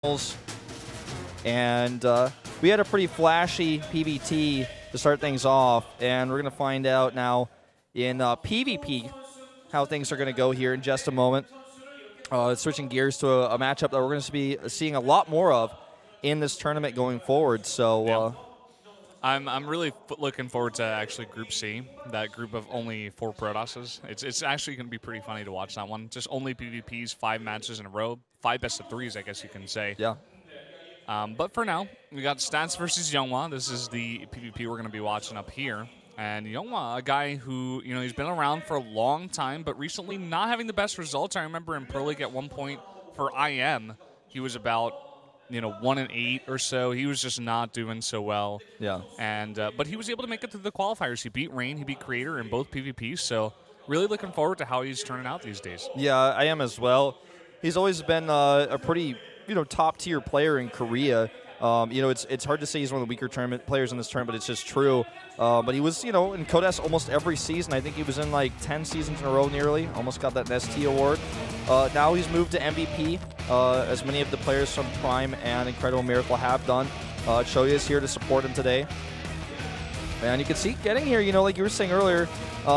And we had a pretty flashy PVT to start things off, and we're going to find out now in PvP how things are going to go here in just a moment. Switching gears to a matchup that we're going to be seeing a lot more of in this tournament going forward. So yeah. I'm really looking forward to actually Group C, that group of only 4 Protosses. It's actually going to be pretty funny to watch that one. Just only PvPs, 5 matches in a row, 5 best-of-3s, I guess you can say. Yeah. But for now, we got Stats versus YongHwa. This is the PvP we're going to be watching up here. And YongHwa, a guy who, you know, he's been around for a long time, but recently not having the best results. I remember in Pro League at one point for IM, he was about, 1-8 or so. He was just not doing so well. Yeah. And but he was able to make it through the qualifiers. He beat Rain, he beat Creator in both PvPs. So really looking forward to how he's turning out these days. Yeah, I am as well. He's always been a pretty, top-tier player in Korea. It's hard to say he's one of the weaker tournament players in this tournament, but it's just true. But he was, in Codes almost every season. I think he was in like 10 seasons in a row nearly. Almost got that ST award. Now he's moved to MVP, as many of the players from Prime and Incredible Miracle have done. Choya is here to support him today. And you can see getting here, like you were saying earlier,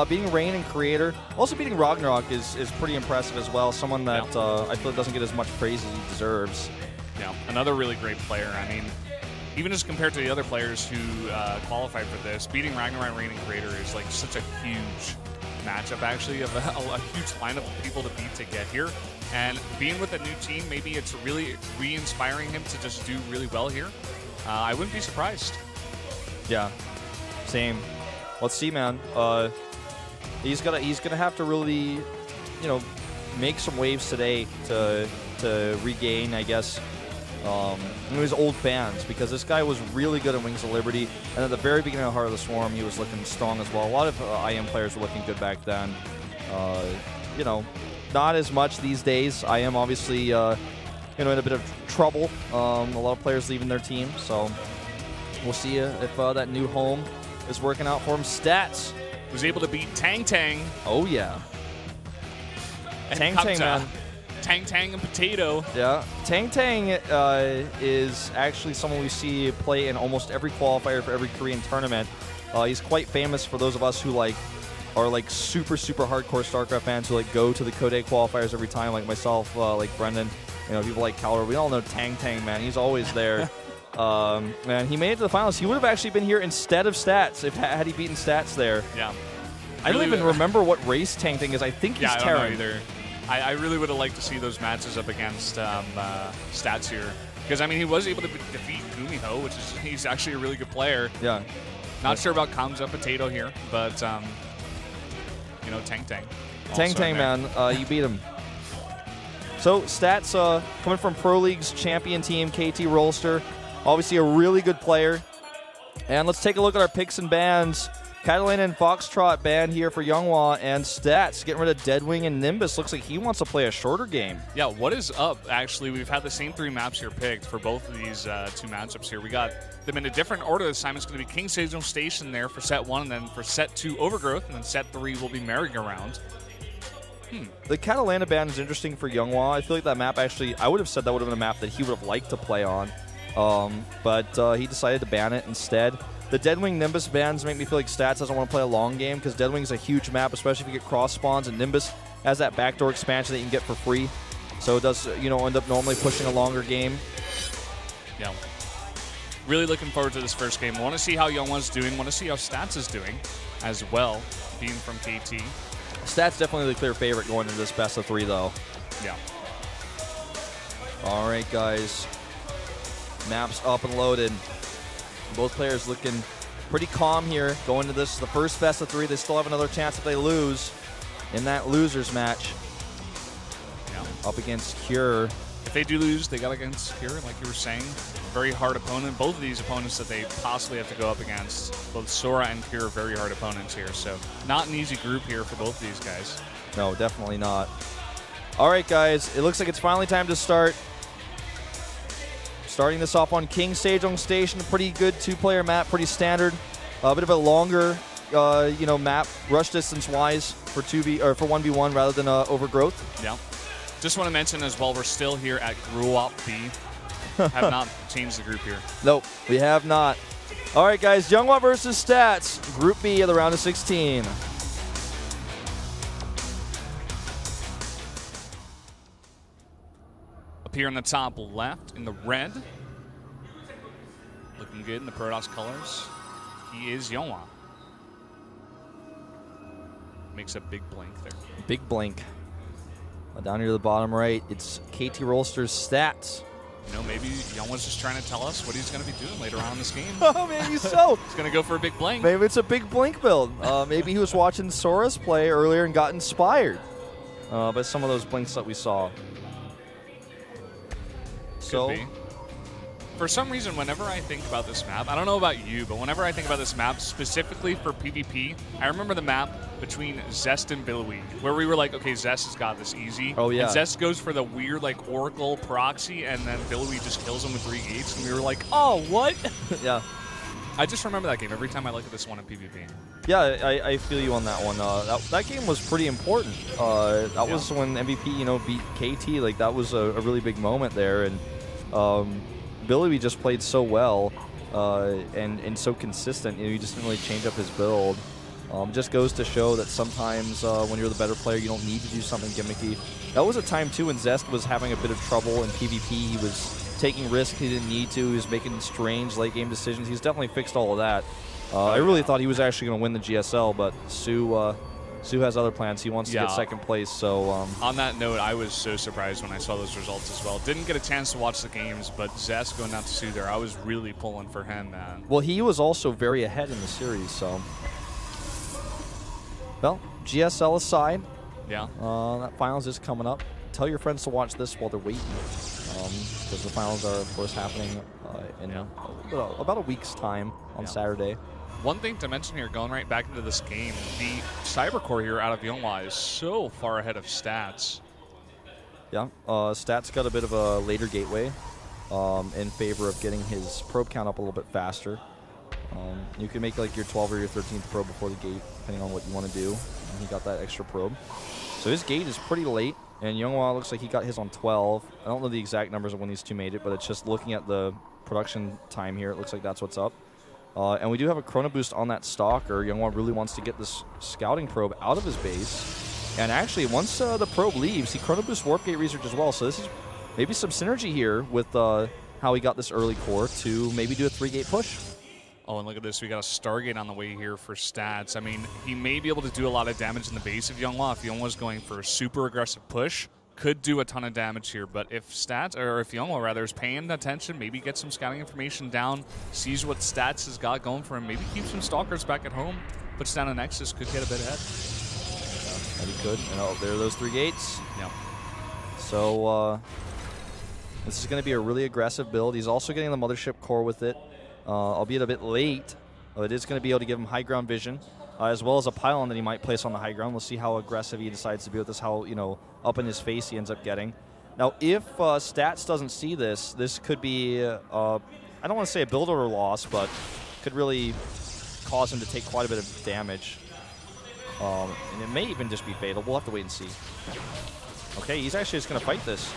beating Rain and Creator. Also beating Ragnarok is pretty impressive as well. Someone that I feel doesn't get as much praise as he deserves. Yeah, another really great player. I mean, even just compared to the other players who qualified for this, beating Ragnarok, Rain, and Creator is like such a huge matchup, actually, of a huge lineup of people to beat to get here. And being with a new team, maybe it's really re-inspiring him to just do really well here. I wouldn't be surprised. Yeah, same. Let's see, man. He's gonna have to really, make some waves today to regain, I guess, his old fans, because this guy was really good at Wings of Liberty, and at the very beginning of Heart of the Swarm, he was looking strong as well. A lot of IM players were looking good back then. Not as much these days. IM obviously, in a bit of trouble. A lot of players leaving their team, so we'll see if that new home is working out for him. Stats was able to beat Tang Tang. Oh yeah, and Tang Tang, man. Tang Tang and Potato. Yeah, Tang Tang is actually someone we see play in almost every qualifier for every Korean tournament. He's quite famous for those of us who are super hardcore StarCraft fans who go to the Code qualifiers every time, like myself, like Brendan, people like Calor. We all know Tang Tang, man. He's always there. And he made it to the finals. He would have actually been here instead of Stats had he beaten Stats there. Yeah. I don't even remember what race Tang Tang is. I think he's Terran. I don't know either. I really would have liked to see those matches up against Stats here. Because, I mean, he was able to defeat Gumiho, which is, he's actually a really good player. Yeah. Not sure about Kamza Potato here, but, Tang Tang. Tang Tang, man, you beat him. So, Stats coming from Pro League's champion team, KT Rolster. Obviously a really good player. And let's take a look at our picks and bans. Catalina and Foxtrot banned here for YongHwa, and Stats getting rid of Deadwing and Nimbus. Looks like he wants to play a shorter game. Yeah, what is up? Actually, we've had the same 3 maps here picked for both of these 2 matchups here. We got them in a different order this time. It's going to be King Sejong Station there for set 1, and then for set 2, Overgrowth, and then set 3 will be Merry-Go-Round. The Catalina ban is interesting for YongHwa. I feel like that map actually, I would have said that would have been a map that he would have liked to play on, but he decided to ban it instead. The Deadwing Nimbus bans make me feel like Stats doesn't want to play a long game, because Deadwing is a huge map, especially if you get cross spawns, and Nimbus has that backdoor expansion that you can get for free. So it does, end up normally pushing a longer game. Yeah. Really looking forward to this first game. Want to see how YongHwa's doing. Want to see how Stats is doing as well, being from KT. Stats definitely the clear favorite going into this best of 3, though. Yeah. All right, guys. Maps up and loaded. Both players looking pretty calm here going into this. The first best of 3. They still have another chance if they lose in that losers match. Yeah. Up against Cure. If they do lose, they got against Cure, like you were saying. Very hard opponent. Both of these opponents that they possibly have to go up against, both Sora and Cure, are very hard opponents here. So not an easy group here for both of these guys. No, definitely not. All right, guys. It looks like it's finally time to start. Starting this off on King Sejong Station, a pretty good 2-player map, pretty standard. A bit of a longer, map, rush distance-wise for 1v1 rather than Overgrowth. Yeah. Just want to mention as well, we're still here at Gruop B. have not changed the group here. Nope, we have not. All right, guys, YongHwa versus Stats, Group B of the round of 16. Up here in the top left in the red. Looking good in the Protoss colors. He is YongHwa. Makes a big blink there. Big blink. Down here to the bottom right, it's KT Rolster's Stats. You know, maybe YongHwa's just trying to tell us what he's going to be doing later on in this game. Oh, maybe so. He's going to go for a big blink. Maybe it's a big blink build. Maybe he was watching Sora's play earlier and got inspired by some of those blinks that we saw. Could be. For some reason, whenever I think about this map, I don't know about you, but whenever I think about this map, specifically for PvP, I remember the map between Zest and Billowy, where we were like, okay, Zest has got this easy. Oh, yeah. And Zest goes for the weird, like, Oracle proxy, and then Billowy just kills him with 3 gates, and we were like, oh, what? Yeah. I just remember that game every time I look at this one in PvP. Yeah, I feel you on that one. That game was pretty important. That was when MVP, you know, beat KT. Like, that was a really big moment there, and Billowy just played so well and so consistent. You know, he just didn't really change up his build. Just goes to show that sometimes when you're the better player, you don't need to do something gimmicky. That was a time, too, when Zest was having a bit of trouble in PvP. He was taking risks he didn't need to. He was making strange late-game decisions. He's definitely fixed all of that. I really thought he was actually going to win the GSL, but Sue has other plans. He wants to get second place. So on that note, I was so surprised when I saw those results as well. Didn't get a chance to watch the games, but Zest going down to Sue there, I was really pulling for him, man. Well, he was also very ahead in the series, so... Well, GSL aside, that finals is coming up. Tell your friends to watch this while they're waiting, because the finals are, of course, happening in about a week's time on Saturday. One thing to mention here, going right back into this game, the Cybercore here out of YongHwa is so far ahead of Stats. Yeah, Stats got a bit of a later gateway in favor of getting his probe count up a little bit faster. You can make like your 12th or your 13th probe before the gate, depending on what you want to do. And he got that extra probe. So his gate is pretty late, and YongHwa looks like he got his on 12. I don't know the exact numbers of when these two made it, but it's just looking at the production time here, it looks like that's what's up. And we do have a chrono boost on that stalker. YongHwa really wants to get this scouting probe out of his base. And actually, once the probe leaves, he chrono boosts warp gate research as well. So this is maybe some synergy here with how he got this early core to maybe do a 3-gate push. Oh, and look at this. We got a Stargate on the way here for Stats. I mean, he may be able to do a lot of damage in the base of YongHwa. If YongHwa's going for a super aggressive push, could do a ton of damage here. But if Stats, or if YongHwa rather, is paying attention, maybe get some scouting information down, sees what Stats has got going for him, maybe keep some Stalkers back at home, puts down a Nexus, could get a bit ahead. That he could. And oh, there are those 3 gates. Yeah. So this is going to be a really aggressive build. He's also getting the Mothership core with it. Albeit a bit late, it is going to be able to give him high ground vision, as well as a pylon that he might place on the high ground. We'll see how aggressive he decides to be with this, how, you know, up in his face he ends up getting. Now, if Stats doesn't see this, this could be, I don't want to say a build order loss, but could really cause him to take quite a bit of damage. And it may even just be fatal. We'll have to wait and see. Okay, he's actually just going to fight this.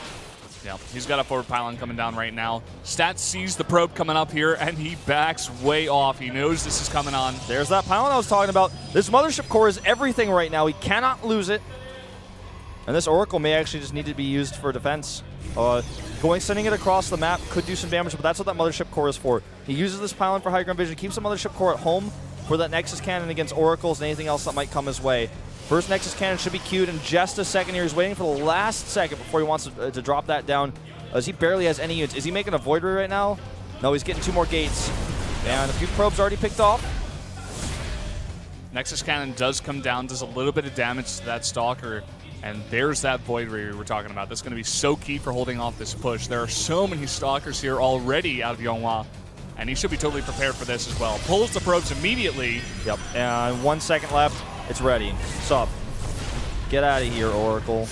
Yeah, he's got a forward pylon coming down right now. Stats sees the probe coming up here, and he backs way off. He knows this is coming on. There's that pylon I was talking about. This Mothership core is everything right now. He cannot lose it. And this Oracle may actually just need to be used for defense. Sending it across the map could do some damage, but that's what that Mothership core is for. He uses this pylon for high ground vision, keeps the Mothership core at home for that Nexus Cannon against Oracles and anything else that might come his way. First Nexus Cannon should be queued in just a second here. He's waiting for the last second before he wants to drop that down, as he barely has any units. Is he making a Void Ray right now? No, he's getting 2 more gates. And a few probes already picked off. Nexus Cannon does come down, does a little bit of damage to that Stalker, and there's that Void Ray we were talking about. That's going to be so key for holding off this push. There are so many Stalkers here already out of YongHwa, and he should be totally prepared for this as well. Pulls the probes immediately. Yep, and 1 second left. It's ready. Sup. Get out of here, Oracle.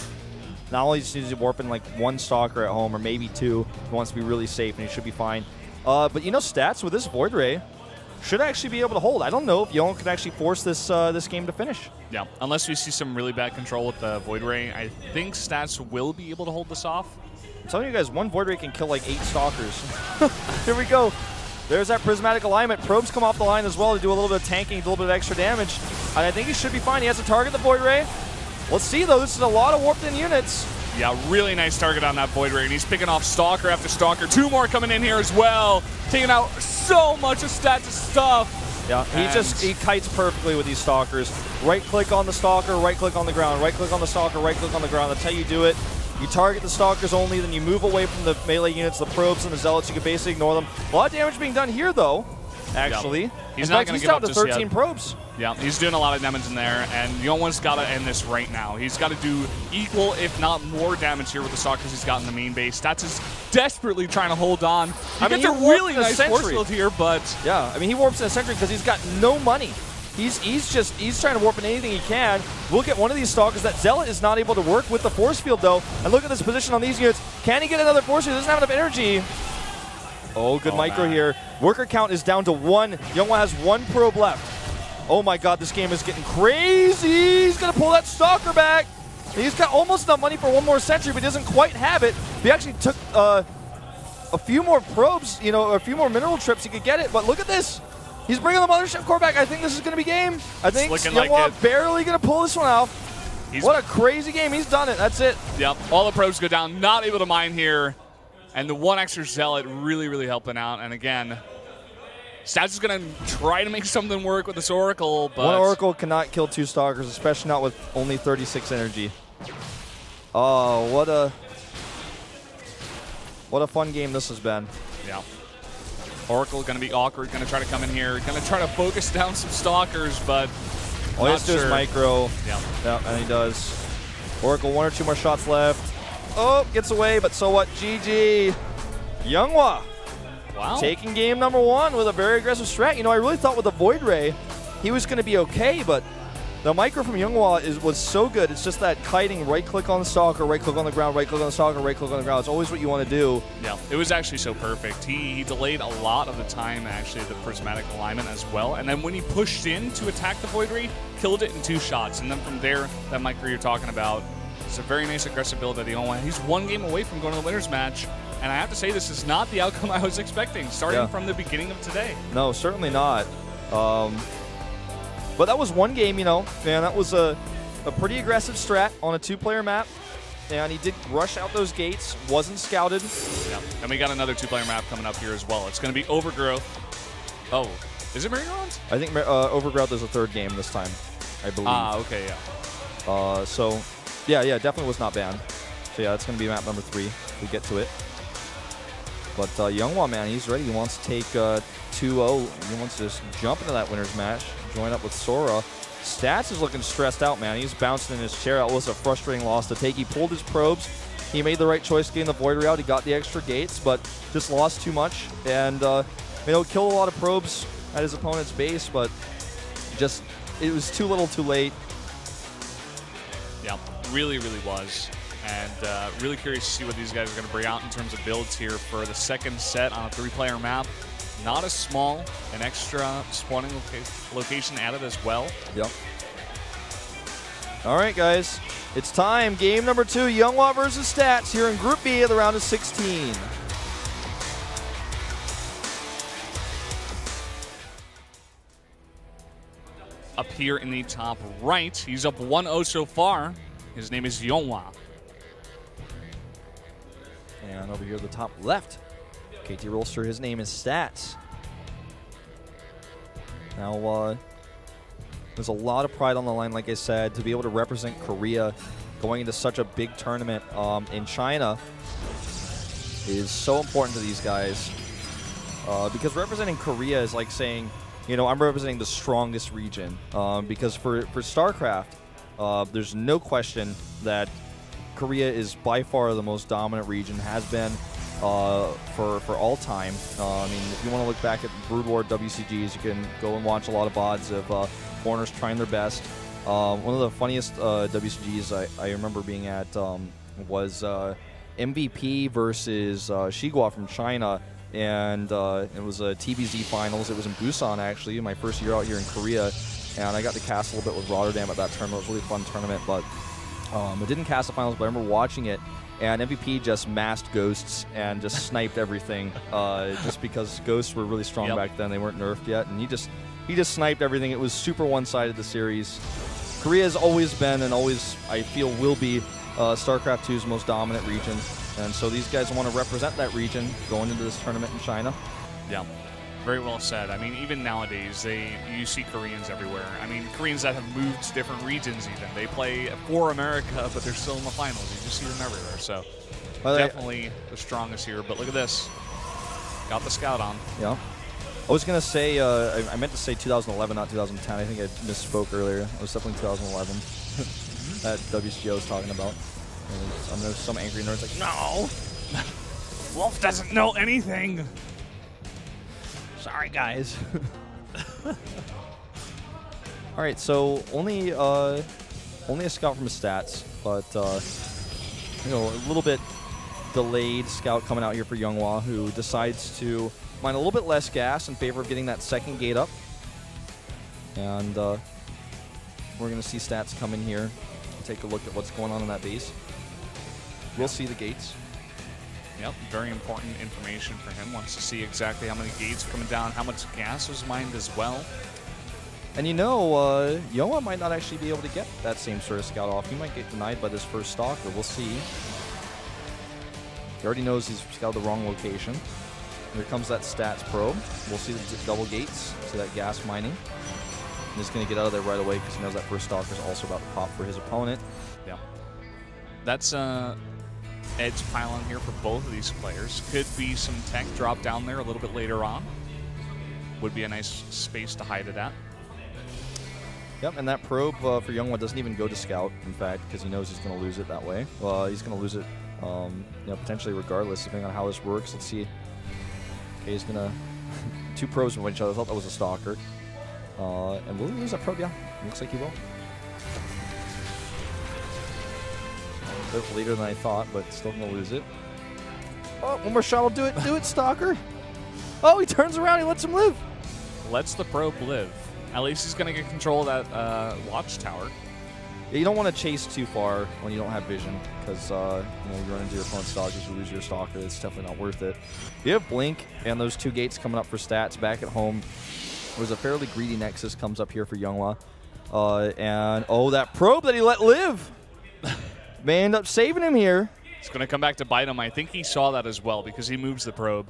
Not only just needs to warp in like 1 Stalker at home, or maybe 2. He wants to be really safe, and he should be fine. But you know, Stats with this Void Ray should actually be able to hold. I don't know if YongHwa can actually force this this game to finish. Yeah, unless we see some really bad control with the Void Ray, I think Stats will be able to hold this off. I'm telling you guys, one Void Ray can kill like 8 Stalkers. Here we go. There's that prismatic alignment. Probes come off the line as well to do a little bit of tanking, a little bit of extra damage. And I think he should be fine. He has to target the Void Ray. Let's see, though. This is a lot of warped-in units. Yeah, really nice target on that Void Ray, and he's picking off Stalker after Stalker. 2 more coming in here as well, taking out so much of Stats' stuff. Yeah, he kites perfectly with these Stalkers. Right-click on the Stalker, right-click on the ground, right-click on the Stalker, right-click on the ground. That's how you do it. You target the Stalkers only, then you move away from the melee units, the Probes and the Zealots. You can basically ignore them. A lot of damage being done here, though, actually. Yep. He's not going to give up to 13 Probes. Yeah, he's doing a lot of damage in there, and YongHwa's got to end this right now. He's got to do equal, if not more, damage here with the Stalkers he's got in the main base. Stats is desperately trying to hold on. He gets a really nice force field here, but... Yeah, I mean, he warps in a sentry because he's got no money. He's trying to warp in anything he can. Look at one of these Stalkers. That Zealot is not able to work with the force field, though. And look at this position on these units. Can he get another force field? He doesn't have enough energy. Oh, good micro here. Worker count is down to 1. YongHwa has 1 probe left. Oh my god, this game is getting crazy. He's going to pull that Stalker back. He's got almost enough money for 1 more sentry, but he doesn't quite have it. He actually took a few more probes, you know, a few more mineral trips. He could get it, but look at this. He's bringing the Mothership Core back. I think this is going to be game. I think YongHwa barely going to pull this one out. What a crazy game. He's done it. That's it. Yep. All the probes go down. Not able to mine here. And the 1 extra Zealot really, really helping out. And again, Stats is going to try to make something work with this Oracle. But 1 Oracle cannot kill 2 Stalkers, especially not with only 36 energy. Oh, what a fun game this has been. Yeah. Oracle going to be awkward, going to try to come in here, going to try to focus down some Stalkers, but all he has to do is micro. Yeah, and he does. Oracle, 1 or 2 more shots left. Oh, gets away, but so what? GG. YongHwa. Wow. Taking game number 1 with a very aggressive strat. You know, I really thought with the Void Ray, he was going to be okay, but the micro from YongHwa was so good. It's just that kiting, right-click on the Stalker, right-click on the ground, right-click on the Stalker, right-click on the ground. It's always what you want to do. Yeah, it was actually so perfect. He delayed a lot of the time, actually, the prismatic alignment as well. And then when he pushed in to attack the Void Ray, killed it in 2 shots. And then from there, that micro you're talking about, it's a very nice aggressive build at the YongHwa. He's 1 game away from going to the winner's match. And I have to say, this is not the outcome I was expecting, starting from the beginning of today. No, certainly not. But that was 1 game, you know. Man, that was a pretty aggressive strat on a 2-player map. And he did rush out those gates, wasn't scouted. Yeah, and we got another 2-player map coming up here as well. It's going to be Overgrowth. Oh, is it Merry-Go-Rounds? I think Overgrowth is a 3rd game this time, I believe. Ah, okay, yeah. So, yeah, definitely was not banned. So, yeah, it's going to be map number 3 if we get to it. But YongHwa, man, he's ready. He wants to take 2-0. He wants to just jump into that winner's match, join up with Sora. Stats is looking stressed out, man. He's bouncing in his chair. That was a frustrating loss to take. He pulled his probes. He made the right choice getting the Void Ray out. He got the extra gates, but just lost too much. And, you know, killed a lot of probes at his opponent's base, but just, it was too little too late. Yeah, really, really was. And really curious to see what these guys are going to bring out in terms of builds here for the 2nd set on a 3-player map. Not as small, an extra spawning location added as well. Yep. All right, guys. It's time. Game number 2, YongHwa versus Stats here in Group B of the round of 16. Up here in the top right, he's up 1-0 so far. His name is YongHwa. And over here at the top left, KT Rolster, his name is Stats. Now, there's a lot of pride on the line, like I said, to be able to represent Korea going into such a big tournament in China is so important to these guys. Because representing Korea is like saying, you know, I'm representing the strongest region. Because for StarCraft, there's no question that Korea is by far the most dominant region, has been for all time. I mean, if you want to look back at Brood War WCGs, you can go and watch a lot of VODs of foreigners trying their best. One of the funniest WCGs I remember being at was MVP versus Shigua from China, and it was a TBZ finals. It was in Busan, actually, my first year out here in Korea, and I got to cast a little bit with Rotterdam at that tournament. It was a really fun tournament, but I didn't cast the finals, but I remember watching it, and MVP just masked ghosts and just sniped everything, just because ghosts were really strong back then. They weren't nerfed yet, and he just sniped everything. It was super one-sided, the series. Korea has always been, and always, I feel, will be StarCraft 2's most dominant region, and so these guys want to represent that region going into this tournament in China. Yeah. Very well said. I mean, even nowadays, you see Koreans everywhere. I mean, Koreans that have moved to different regions even. They play for America, but they're still in the finals. You just see them everywhere. So definitely the strongest here. But look at this. Got the scout on. Yeah. I was going to say, I meant to say 2011, not 2010. I think I misspoke earlier. It was definitely 2011 that WCG was talking about. And there's some angry nerds like, no! Wolf doesn't know anything! Sorry, guys. All right, so only a scout from his stats, but you know, a little bit delayed scout coming out here for YongHwa, who decides to mine a little bit less gas in favor of getting that second gate up. And we're going to see stats come in here. Take a look at what's going on in that base. We'll see the gates. Yep, very important information for him. Wants to see exactly how many gates are coming down, how much gas was mined as well. And you know, YongHwa might not actually be able to get that same sort of scout off. He might get denied by this first stalker. We'll see. He already knows he's scouted the wrong location. Here comes that stats probe. We'll see the double gates, see that gas mining. And he's going to get out of there right away because he knows that first stalker is also about to pop for his opponent. Yeah. That's edge pylon here for both of these players. Could be some tech drop down there a little bit later on. Would be a nice space to hide it at. Yep, and that probe for YongHwa doesn't even go to scout, in fact, because he knows he's going to lose it that way. Well, he's going to lose it, you know, potentially regardless, depending on how this works. Let's see. Okay, he's going to two probes from each other. I thought that was a stalker. And will he lose that probe? Yeah, looks like he will. A bit later than I thought, but still going to lose it. Oh, one more shot will do it. Do it, stalker. Oh, he turns around. He lets him live. Lets the probe live. At least he's going to get control of that watchtower. Yeah, you don't want to chase too far when you don't have vision, because you know, you run into your opponent's stalkers, you lose your stalker. It's definitely not worth it. You have Blink and those two gates coming up for stats back at home. There's a fairly greedy Nexus comes up here for YongHwa. And, oh, that probe that he let live. May end up saving him here. It's going to come back to bite him. I think he saw that as well because he moves the probe.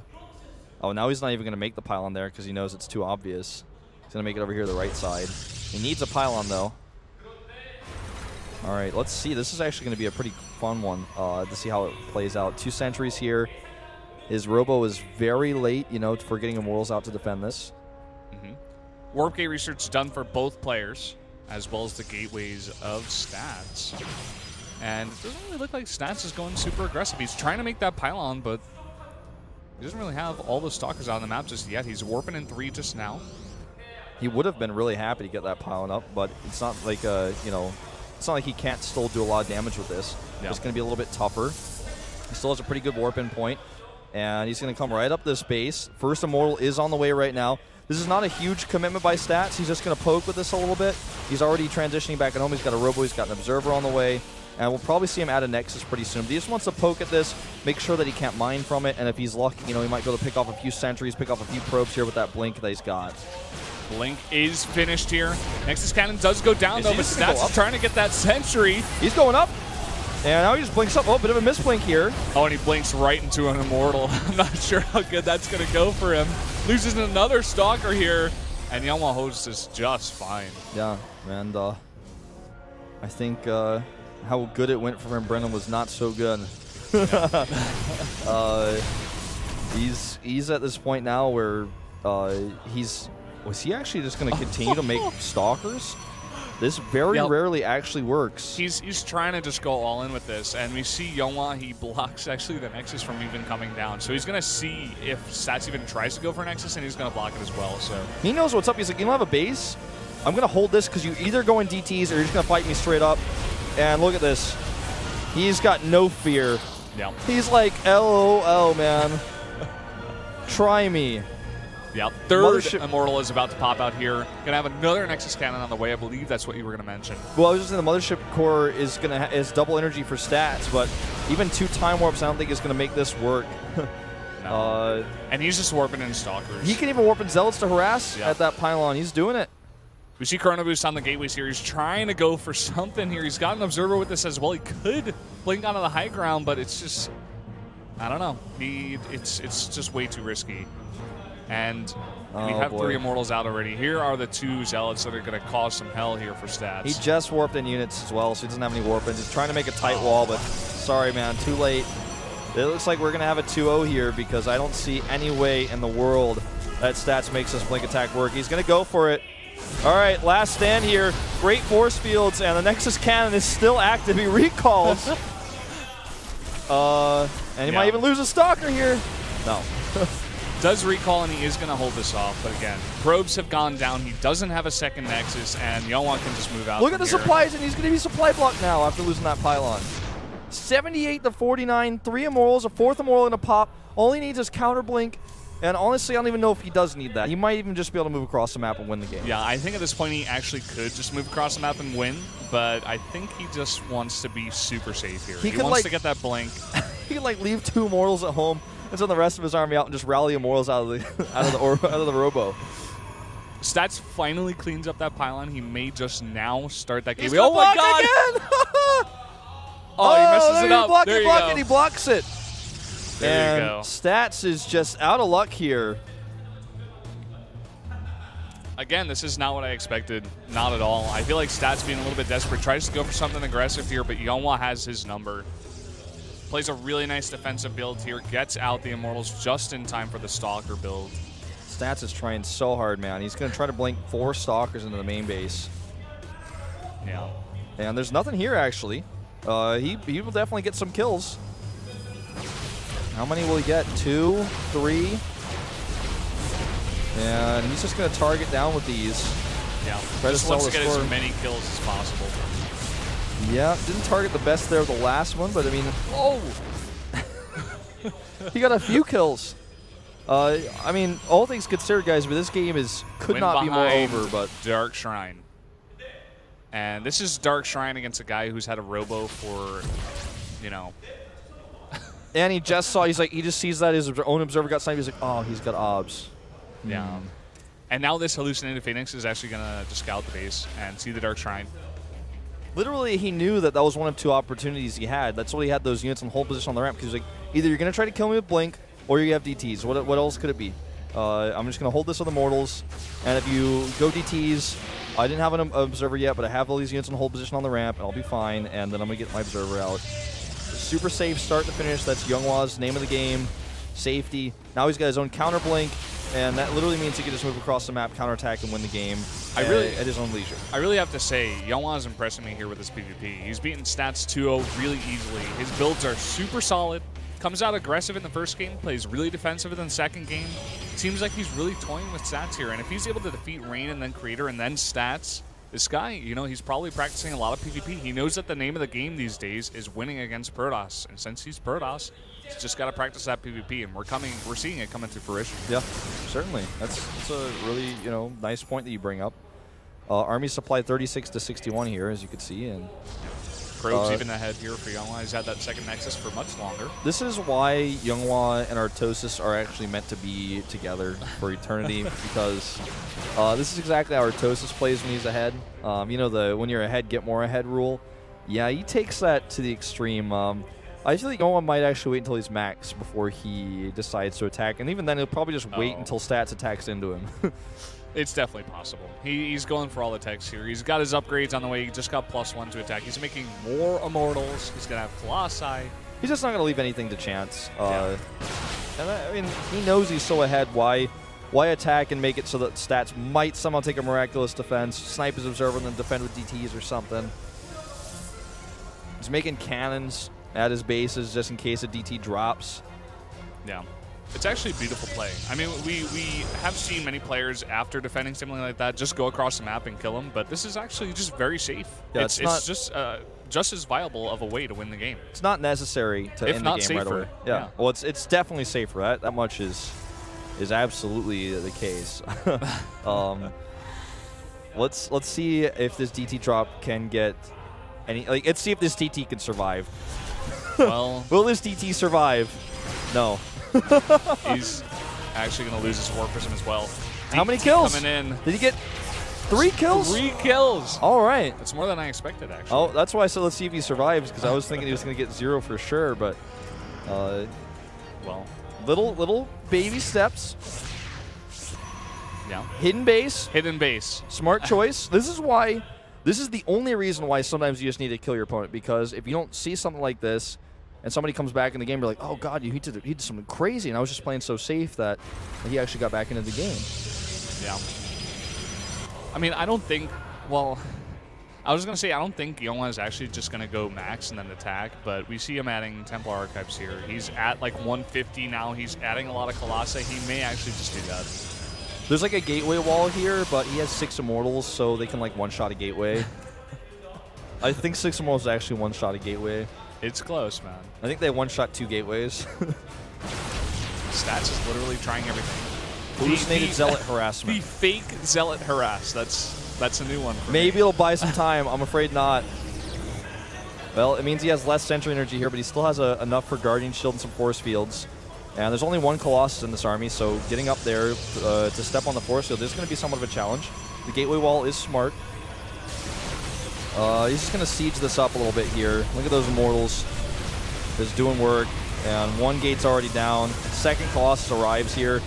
Oh, now he's not even going to make the pylon there because he knows it's too obvious. He's going to make it over here to the right side. He needs a pylon, though. All right, let's see. This is actually going to be a pretty fun one to see how it plays out. 2 sentries here. His Robo is very late, you know, for getting Immortals out to defend this. Warp gate research done for both players, as well as the gateways of Stats. And it doesn't really look like Stats is going super aggressive. He's trying to make that pylon, but he doesn't really have all the stalkers out on the map just yet. He's warping in 3 just now. He would have been really happy to get that pylon up, but it's not like, you know, it's not like he can't still do a lot of damage with this. Yeah. It's going to be a little bit tougher. He still has a pretty good warp in point, and he's going to come right up this base. First Immortal is on the way right now. This is not a huge commitment by Stats. He's just going to poke with this a little bit. He's already transitioning back at home. He's got a Robo. He's got an Observer on the way. And we'll probably see him add a Nexus pretty soon. But he just wants to poke at this, make sure that he can't mine from it. And if he's lucky, you know, he might be able to pick off a few sentries, pick off a few probes here with that Blink that he's got. Blink is finished here. Nexus Cannon does go down, though, but Stats is trying to get that sentry. He's going up. And now he just blinks up. Oh, bit of a misblink here. Oh, and he blinks right into an Immortal. I'm not sure how good that's going to go for him. Loses another Stalker here. And YongHwa hosts this just fine. Yeah, and I think how good it went for him, Brendan, was not so good. Yeah. He's at this point now where was he actually just going to continue to make Stalkers? This very rarely actually works. He's trying to just go all in with this, and we see YongHwa, he blocks actually the Nexus from even coming down. So he's going to see if Stats even tries to go for Nexus, and he's going to block it as well. So he knows what's up. He's like, you don't have a base? I'm going to hold this because you either go in DTs or you're just going to fight me straight up. And look at this. He's got no fear. Yeah. He's like, LOL, man. Try me. Yeah, third Immortal is about to pop out here. Gonna have another Nexus Cannon on the way. I believe that's what you were gonna mention. Well, I was just saying the Mothership Core is gonna is double energy for stats, but even 2 Time Warps I don't think is gonna make this work. No. And he's just warping in Stalkers. He can even warp in Zealots to harass at that pylon. He's doing it. We see Chrono Boost on the Gateway Series trying to go for something here. He's got an Observer with this as well. He could blink onto the high ground, but it's just, I don't know. It's just way too risky. And we have 3 Immortals out already. Here are the 2 Zealots that are going to cause some hell here for stats. He just warped in units as well, so he doesn't have any warp-ins. He's trying to make a tight wall, but sorry, man, too late. It looks like we're going to have a 2-0 here because I don't see any way in the world that stats makes this blink attack work. He's going to go for it. All right, last stand here. Great force fields, and the Nexus Cannon is still active. He recalls. And he might even lose a Stalker here. No. Does recall, and he is going to hold this off. But again, probes have gone down. He doesn't have a second Nexus, and YongHwa can just move out. Look at the supplies, and he's going to be supply blocked now after losing that pylon. 78 to 49, 3 Immortals, a 4th Immortal in a pop. All he needs is counter blink. And honestly, I don't even know if he does need that. He might even just be able to move across the map and win the game. Yeah, I think at this point he actually could just move across the map and win, but I think he just wants to be super safe here. He wants to get that blink. He can leave 2 Immortals at home and send the rest of his army out and just rally Immortals out of the Robo. Stats finally cleans up that pylon. He may just now start that game. Oh my God! Oh, he messes it up. There you go. He blocks it. There you go. Stats is just out of luck here. Again, this is not what I expected. Not at all. I feel like Stats being a little bit desperate. Tries to go for something aggressive here, but YongHwa has his number. Plays a really nice defensive build here. Gets out the Immortals just in time for the Stalker build. Stats is trying so hard, man. He's going to try to blink 4 Stalkers into the main base. Yeah. And there's nothing here, actually. He will definitely get some kills. How many will he get? 2, 3. And he's just going to target down with these. Yeah, just wants to get as many kills as possible. Yeah, didn't target the best there of the last one, but I mean, he got a few kills. I mean, all things considered, guys, but this game could not be more over. But Dark Shrine, and this is Dark Shrine against a guy who's had a Robo for, you know. And he just saw, he just sees that his own Observer got sniped. He's like, oh, he's got obs. Yeah. And now this Hallucinated Phoenix is actually going to just scout the base and see the Dark Shrine. Literally, he knew that was one of 2 opportunities he had. That's why he had those units in hold position on the ramp. Because he's like, either you're going to try to kill me with Blink, or you have DTs. What else could it be? I'm just going to hold this with Immortals. And if you go DTs, I didn't have an Observer yet, but I have all these units in hold position on the ramp, and I'll be fine. And then I'm going to get my Observer out. Super safe start to finish. That's YongHwa's name of the game. Safety. Now he's got his own counter blink, and that literally means he can just move across the map, counterattack, and win the game at his own leisure. I really have to say, YongHwa is impressing me here with this PvP. He's beaten Stats 2-0 really easily. His builds are super solid. Comes out aggressive in the first game, plays really defensive in the second game. Seems like he's really toying with Stats here, and if he's able to defeat Rain and then Creator and then Stats, this guy, you know, he's probably practicing a lot of PvP. He knows that the name of the game these days is winning against Protoss. And since he's Protoss, he's just got to practice that PvP. And we're seeing it coming to fruition. Yeah, certainly. That's a really, you know, nice point that you bring up. Army supply 36 to 61 here, as you can see. And Probe's even ahead here for YongHwa. He's had that second Nexus for much longer. This is why YongHwa and Artosis are actually meant to be together for eternity, because this is exactly how Artosis plays when he's ahead. You know, the when you're ahead, get more ahead rule. Yeah, he takes that to the extreme. I feel like YongHwa might actually wait until he's max before he decides to attack, and even then he'll probably just wait until Stats attacks into him. It's definitely possible. He's going for all the techs here. He's got his upgrades on the way. He just got +1 to attack. He's making more Immortals. He's going to have Colossi. He's just not going to leave anything to chance. And I mean, he knows he's so ahead. Why attack and make it so that Stats might somehow take a miraculous defense, snipe his Observer, and then defend with DTs or something. He's making cannons at his bases just in case a DT drops. Yeah. It's actually a beautiful play. I mean, we have seen many players after defending something like that just go across the map and kill him, but this is actually just very safe. Yeah, it's just as viable of a way to win the game. It's not necessary to end the game right away. Yeah. Well, it's definitely safer. That much is is absolutely the case. Let's see if this DT drop can get any. Like, let's see if this DT can survive. Well, will this DT survive? No. He's actually going to lose his War Prism as well. How many kills? Coming in. Did he get 3 kills? 3 kills. All right. That's more than I expected, actually. Oh, that's why I said let's see if he survives, because I was thinking he was going to get 0 for sure, but well, little baby steps. Yeah. Hidden base. Hidden base. Smart choice. This is the only reason why sometimes you just need to kill your opponent, because if you don't see something like this and somebody comes back in the game, you're like, oh, God, he did something crazy, and I was just playing so safe that he actually got back into the game. Yeah. I mean, I don't think, well, I was going to say I don't think YongHwa is actually just going to go max and then attack, but we see him adding Templar Archives here. He's at like 150 now. He's adding a lot of Colossi. He may actually just do that. There's like a gateway wall here, but he has 6 Immortals, so they can like one-shot a gateway. I think 6 Immortals is actually one-shot a gateway. It's close, man. I think they one-shot 2 gateways. Stats is literally trying everything. Hallucinated Zealot harassment. The fake Zealot harass. That's a new one for Maybe me. it'll buy some time. I'm afraid not. Well, it means he has less Sentry energy here, but he still has enough for Guardian Shield and some Force Fields. And there's only 1 Colossus in this army, so getting up there to step on the Force Field is going to be somewhat of a challenge. The Gateway Wall is smart. He's just going to siege this up a little bit here. Look at those Immortals. It's doing work. And 1 gate's already down. 2nd Colossus arrives here.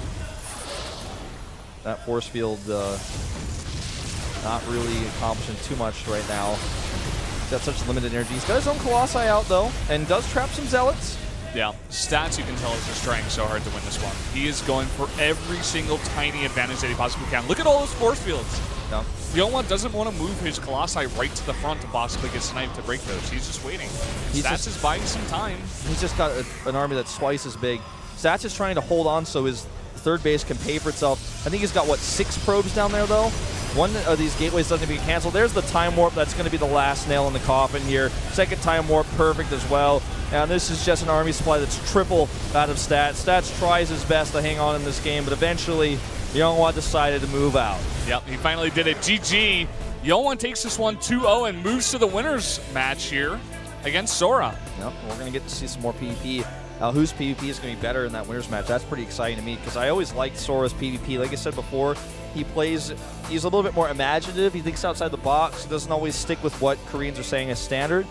That Force Field not really accomplishing too much right now. He's got such limited energy. He's got his own Colossi out, though, and does trap some Zealots. Yeah, Stats, you can tell, is just trying so hard to win this one. He is going for every single tiny advantage that he possibly can. Look at all those Force Fields. Yeah. YongHwa doesn't want to move his Colossi right to the front to possibly get sniped to break those. He's just waiting. Stats is buying some time. He's just got an army that's twice as big. Stats is trying to hold on so his 3rd base can pay for itself. I think he's got, what, 6 probes down there, though? 1 of these gateways doesn't get canceled. There's the Time Warp. That's going to be the last nail in the coffin here. 2nd Time Warp, perfect as well. And this is just an army supply that's triple out of Stats. Stats tries his best to hang on in this game, but eventually YongHwa decided to move out. Yep, he finally did it. GG. YongHwa takes this one 2-0 and moves to the winner's match here against Sora. Yep, we're going to get to see some more PvP. Whose PvP is going to be better in that winner's match? That's pretty exciting to me, because I always liked Sora's PvP. Like I said before, he's a little bit more imaginative. He thinks outside the box. He doesn't always stick with what Koreans are saying as standard.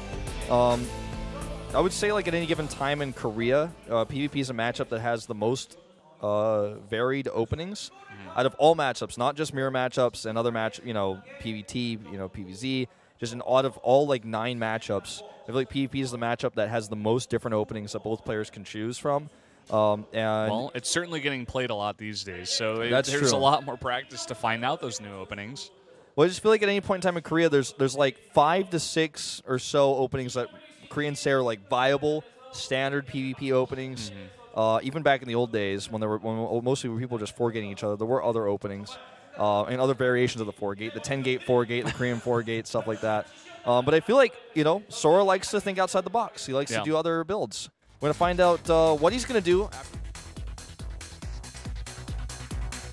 I would say, like, at any given time in Korea, PvP is a matchup that has the most varied openings out of all matchups, not just mirror matchups and other PvT, PvZ, just out of all, like, 9 matchups. I feel like PvP is the matchup that has the most different openings that both players can choose from. Well, it's certainly getting played a lot these days, so there's a lot more practice to find out those new openings. Well, I just feel like at any point in time in Korea, there's like 5 to 6 or so openings that Koreans say are like viable, standard PvP openings. Even back in the old days, when mostly people were just 4-gating each other, there were other openings and other variations of the 4-gate, the 10-gate 4-gate, the Korean 4-gate, stuff like that. But I feel like, Sora likes to think outside the box. He likes to do other builds. We're going to find out what he's going to do after